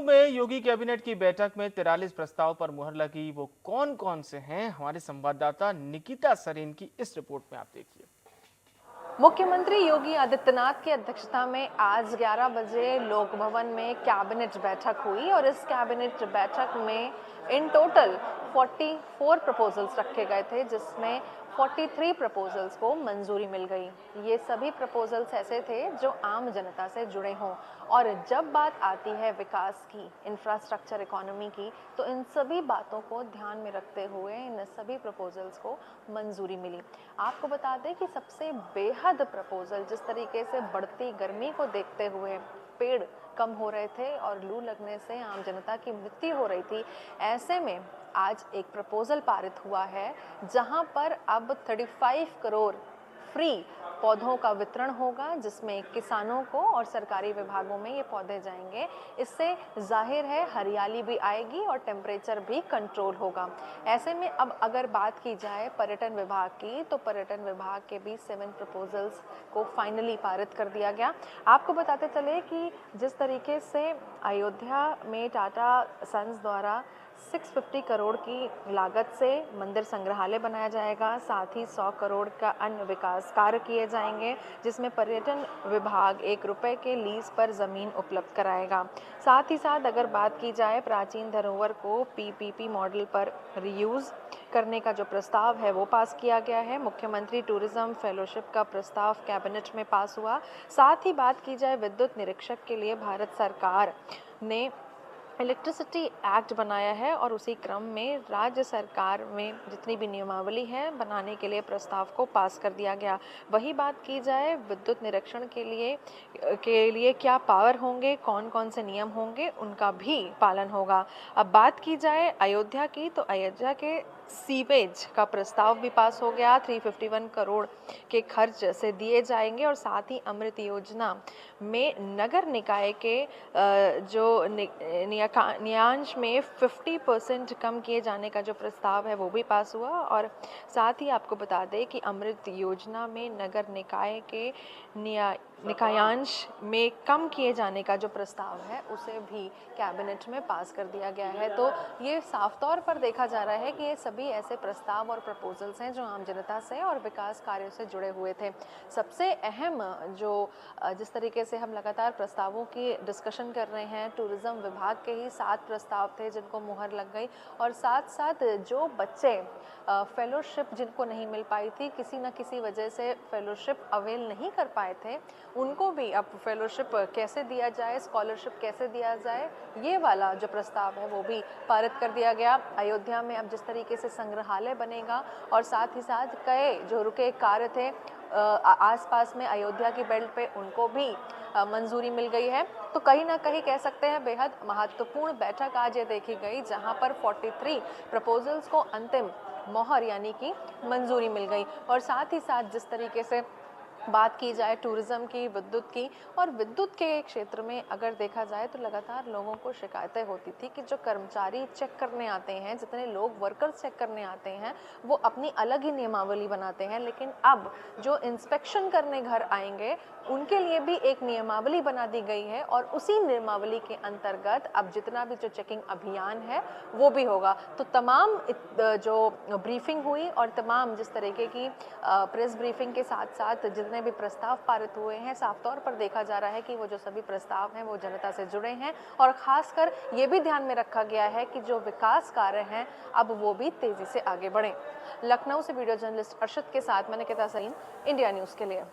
में योगी कैबिनेट की बैठक में 43 प्रस्ताव पर मुहर लगी। वो कौन कौन से हैं, हमारे संवाददाता निकिता सरीन की इस रिपोर्ट में आप देखिए। मुख्यमंत्री योगी आदित्यनाथ की अध्यक्षता में आज 11 बजे लोक भवन में कैबिनेट बैठक हुई और इस कैबिनेट बैठक में इन टोटल 44 प्रपोजल्स रखे गए थे, जिसमें 43 प्रपोजल्स को मंजूरी मिल गई। ये सभी प्रपोजल्स ऐसे थे जो आम जनता से जुड़े हों और जब बात आती है विकास की, इंफ्रास्ट्रक्चर इकोनॉमी की, तो इन सभी बातों को ध्यान में रखते हुए इन सभी प्रपोजल्स को मंजूरी मिली। आपको बता दें कि सबसे बेहद प्रपोजल जिस तरीके से बढ़ती गर्मी को देखते हुए पेड़ कम हो रहे थे और लू लगने से आम जनता की मृत्यु हो रही थी, ऐसे में आज एक प्रपोजल पारित हुआ है जहां पर अब 35 करोड़ फ्री पौधों का वितरण होगा, जिसमें किसानों को और सरकारी विभागों में ये पौधे जाएंगे। इससे जाहिर है हरियाली भी आएगी और टेम्परेचर भी कंट्रोल होगा। ऐसे में अब अगर बात की जाए पर्यटन विभाग की, तो पर्यटन विभाग के भी 7 प्रपोजल्स को फाइनली पारित कर दिया गया। आपको बताते चले कि जिस तरीके से अयोध्या में टाटा सन्स द्वारा 650 करोड़ की लागत से मंदिर संग्रहालय बनाया जाएगा, साथ ही 100 करोड़ का अन्य विकास कार्य किए जाएंगे, जिसमें पर्यटन विभाग 1 रुपए के लीज पर ज़मीन उपलब्ध कराएगा। साथ ही साथ अगर बात की जाए प्राचीन धरोहर को पीपीपी मॉडल पर रीयूज़ करने का जो प्रस्ताव है वो पास किया गया है। मुख्यमंत्री टूरिज्म फेलोशिप का प्रस्ताव कैबिनेट में पास हुआ। साथ ही बात की जाए विद्युत निरीक्षक के लिए भारत सरकार ने इलेक्ट्रिसिटी एक्ट बनाया है और उसी क्रम में राज्य सरकार में जितनी भी नियमावली है बनाने के लिए प्रस्ताव को पास कर दिया गया। वही बात की जाए विद्युत निरीक्षण के लिए क्या पावर होंगे, कौन कौन से नियम होंगे, उनका भी पालन होगा। अब बात की जाए अयोध्या की, तो अयोध्या के सीवेज का प्रस्ताव भी पास हो गया। 351 करोड़ के खर्च से दिए जाएंगे और साथ ही अमृत योजना में नगर निकाय के जो न्यायांश में 50% कम किए जाने का जो प्रस्ताव है वो भी पास हुआ। और साथ ही आपको बता दें कि अमृत योजना में नगर निकाय के निकायांश में कम किए जाने का जो प्रस्ताव है उसे भी कैबिनेट में पास कर दिया गया है। तो ये साफ तौर पर देखा जा रहा है कि ये सभी ऐसे प्रस्ताव और प्रपोजल्स हैं जो आम जनता से और विकास कार्यों से जुड़े हुए थे। सबसे अहम जो जिस तरीके से हम लगातार प्रस्तावों की डिस्कशन कर रहे हैं, टूरिज्म विभाग के ही 7 प्रस्ताव थे जिनको मुहर लग गई और साथ साथ जो बच्चे फेलोशिप जिनको नहीं मिल पाई थी, किसी न किसी वजह से फेलोशिप अवेल नहीं कर पाए थे, उनको भी अब फेलोशिप कैसे दिया जाए, स्कॉलरशिप कैसे दिया जाए, ये वाला जो प्रस्ताव है वो भी पारित कर दिया गया। अयोध्या में अब जिस तरीके से संग्रहालय बनेगा और साथ ही साथ कई जो रुके कार्य थे आसपास में अयोध्या की बेल्ट पे, उनको भी मंजूरी मिल गई है। तो कहीं ना कहीं कह सकते हैं बेहद महत्वपूर्ण बैठक आज ये देखी गई, जहां पर 43 प्रपोजल्स को अंतिम मोहर यानी कि मंजूरी मिल गई। और साथ ही साथ जिस तरीके से बात की जाए टूरिज्म की, विद्युत की, और विद्युत के क्षेत्र में अगर देखा जाए तो लगातार लोगों को शिकायतें होती थी कि जो कर्मचारी चेक करने आते हैं, जितने लोग वर्कर्स चेक करने आते हैं, वो अपनी अलग ही नियमावली बनाते हैं, लेकिन अब जो इंस्पेक्शन करने घर आएंगे उनके लिए भी एक नियमावली बना दी गई है और उसी नियमावली के अंतर्गत अब जितना भी जो चेकिंग अभियान है वो भी होगा। तो तमाम जो ब्रीफिंग हुई और तमाम जिस तरीके की प्रेस ब्रीफिंग के साथ साथ जितने भी प्रस्ताव पारित हुए हैं, साफ तौर पर देखा जा रहा है कि वो जो सभी प्रस्ताव हैं वो जनता से जुड़े हैं और खासकर ये भी ध्यान में रखा गया है कि जो विकास कार्य हैं अब वो भी तेजी से आगे बढ़ें। लखनऊ से वीडियो जर्नलिस्ट अर्शद के साथ मैं निकिता सरीन, इंडिया न्यूज़ के लिए।